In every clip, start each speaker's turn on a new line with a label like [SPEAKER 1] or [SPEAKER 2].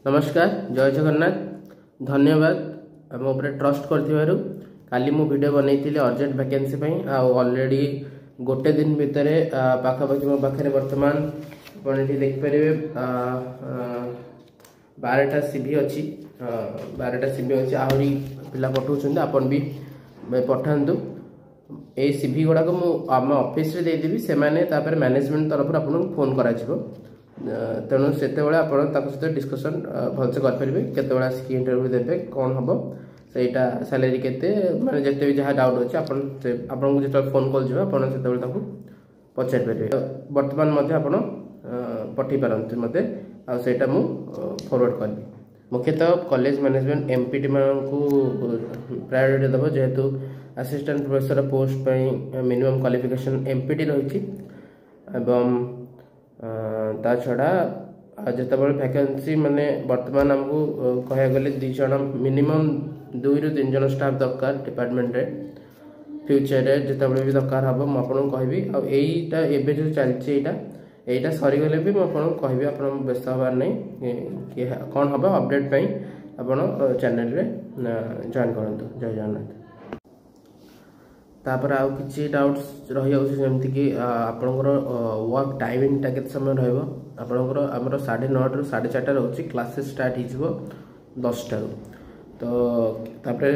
[SPEAKER 1] नमस्कार जय जगन्नाथ धन्यवाद मो ट्रस्ट कर काली मु वीडियो बनई अर्जेंट वैकेंसी ऑलरेडी गोटे दिन भितर पाखापाखि मो पाखे बर्तमान देखिपारे 12टा सीवी अच्छी 12टा सीवी अच्छी आहरी पिला पठाऊँ आपन भी पठातु ए सीवी गुड़ाक आम ऑफिस रे देदेवी से मैनेजमेंट तरफ आपको फोन करा तेणु से सहित डिस्कसन भलसे करेंगे केत आसिक इंटरव्यू देते कौन हम सहीटा सैलरी केते माने जते भी जहाँ डाउट अच्छे आपको जो फोन कॉल जो आप पचार पारे बर्तमान पठे पारती मत आईटा मु फॉरवर्ड करी मुख्यतः कॉलेज मैनेजमेंट एमपीटी को प्रायोरिटी दब जेहेतु assistant professor post minimum qualification empty रही ता छड़ा जिते वैकेंसी माने वर्तमान आमको कह गले 2 जन मिनिमम 2 ରୁ 3 जन स्टाफ दरकार डिपार्टमेंट रे फ्यूचर रे जिते भी दरकार हम मुझे कहबी आईटा एबे जो चलती एटा सरीगले भी मुझे कहबी आप व्यस्त हबार नहीं कि कौन हम अपडेट आप चैनल रे जॉइन करंतु जय जगन्नाथ तापर आउ किछि डाउट्स रही जाउछि जेमति कि आपनकर वर्क टाइमिंग के समय रहइबो आपनकर हमर 9:30 ରୁ 4:30 रहउछि क्लासेस स्टार्ट हिजबो 10 टारू तो तापर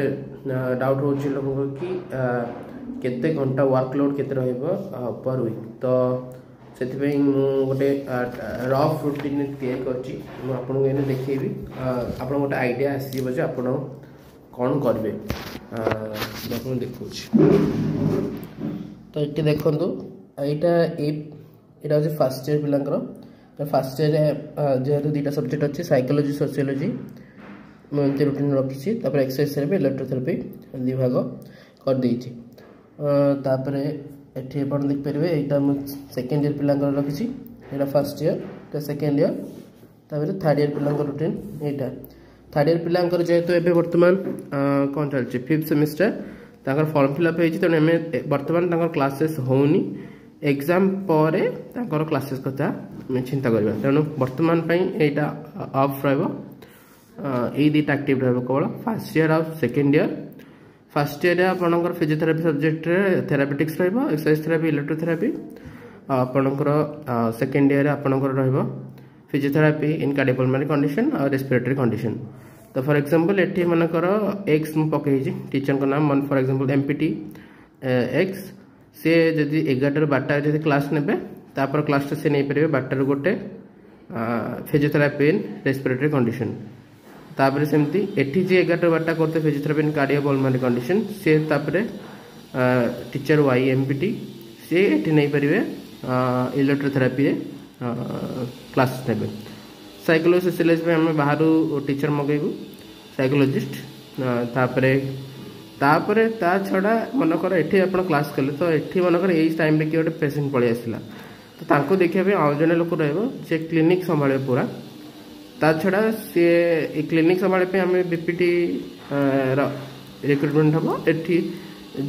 [SPEAKER 1] डाउट होछि लोगो कि केते घंटा वर्कलोड केते रहइबो पर वीक तो सेति पे मु गोटे रफ रूटीन क्रिएट करछि मु आपन एने देखैबी आपन गोटे आईडिया आसीबो जे आपन कौन करेंगे देखो तो ये देखु यहाँ हूँ फर्स्ट ईयर पिलांकर फर्स्ट ईयर जेहेतु 2टा सब्जेक्ट अच्छी साइकोलॉजी सोशियोलॉजी मुझे रूटीन रखी एक्सरसाइज थेरेपी इलेक्ट्रोथेरेपी 2 भाग कर देती ये देखिपारे यहाँ सेकेंड ईयर पिलांकर रखी यहाँ first year second year third year पिलांकर रूटीन यहाँ थर्ड ईयर पिलांकर जेहेतु एबे वर्तमान कौन चलछि 5th सेमेस्टर ताकर फॉर्म फिलअप होइछि त एमे वर्तमान ताकर क्लासेस होउनी एग्जाम परे ताकर क्लासेस कथा मैं चिंता करबा तेणु वर्तमान पई एटा ऑफ रहबो ए दीटा एक्टिव रहबो केवल फर्स्ट ईयर और सेकेंड ईयर फर्स्ट ईयर आपनकर फिजियोथेरेपी सब्जेक्ट रे थेरापेटिक्स रहबो एक्सरसाइज थेरेपी इलेक्ट्रोथेरेपी आपनकर सेकेंड ईयर आपनकर रहबो फिजियोथेरापी इन कार्डियोपल्मोनरी कंडीशन और रेस्पिरेटरी कंडीशन तो फॉर एग्जांपल एठी मनकर एक्स मु पकई टीचर को नाम मन फॉर एग्जांपल एमपीटी एक्स से जदि 11 ରୁ 12 जदि क्लास नेबे तापर क्लास से नहीं पारे 12 ରୁ 1 फिजियोथेरापी इन रेस्पिरेटरी कंडीशन तापर सेमती एठी जे 11 ରୁ 12 करते फिजियोथेरापी इन कार्डियोपल्मोनरी कंडीशन से तापर टीचर वाई एमपीटी से एठी नहीं पारे इलेक्ट्रोथेरेपी रे क्लास ने साइकोलॉजी सोशियोलॉजी में आम बाहर टीचर मगेबू साइकोलॉजिस्ट तापरे ता छड़ा मनकर एठी आपण क्लास कले तो एठी मनकर एई टाइम रे कि गोटे पेशेंट पळि आसिला तो तांको देखिया पे आउ जने लोक रहबो जे क्लिनिक संभाळे पूरा ता छड़ा से ए क्लिनिक संभाळे पे हमें बीपीटी रिक्रूटमेंट हबो एठी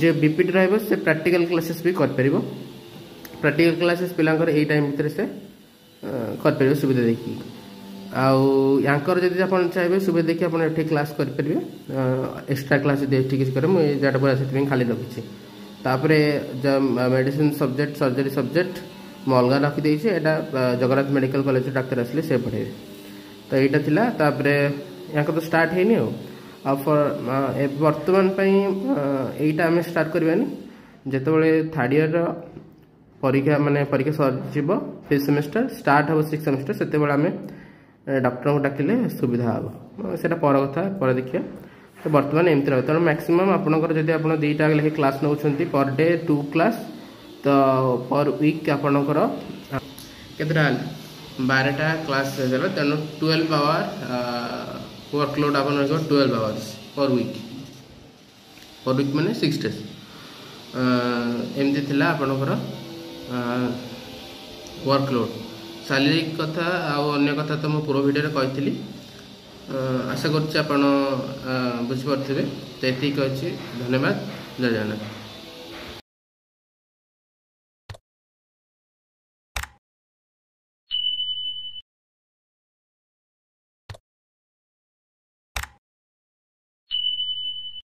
[SPEAKER 1] जे बीपीटी रहबो से प्रैक्टिकल क्लासेस भी कर परिबो प्रैक्टिकल क्लासेस पिलांकर एई टाइम भीतर से कर परिबो सुविधा देखि आउ यांकर जदि आपण चाहबे सुविधा देखि आपण एठी क्लास कर परिबे एक्स्ट्रा क्लास दे ठीक करे मु जाटा पूरा सेति खाली रखिछि तापरे मेडिसिन सब्जेक्ट सर्जरी सब्जेक्ट मु अलगा रखि देछि एटा जगन्नाथ मेडिकल कॉलेज डॉक्टर असले से पढे तो एटा थिला तापरे यांकर तो स्टार्ट हेनी आ फॉर वर्तमान पई एटा हम स्टार्ट करबानी जेतेबेले थर्ड ईयर परीक्षा माने परीक्षा सर 5th सेमेस्टर स्टार्ट हम 6th सेमेस्टर से आम डॉक्टर को डाकिले सुविधा हम से पर कथा पर देखिए तो बर्तमान एमती रहा तेणु मैक्सिमम आपंकर जब आप 2टा लेखे क्लास नौ पर डे 2 क्लास तो पर वीक आपंकर के 12टा क्लास तेणु 12 आवर वर्कलोड आप 12 आवर्स पर वीक माने 6 डेज एमती थिला आपंकर वर्कलोड सैलरी कथा अन्य कथा तो मैं पूर्व वीडियो कही आशा कर बुझीपे तो ये धन्यवाद जय जगन्नाथ।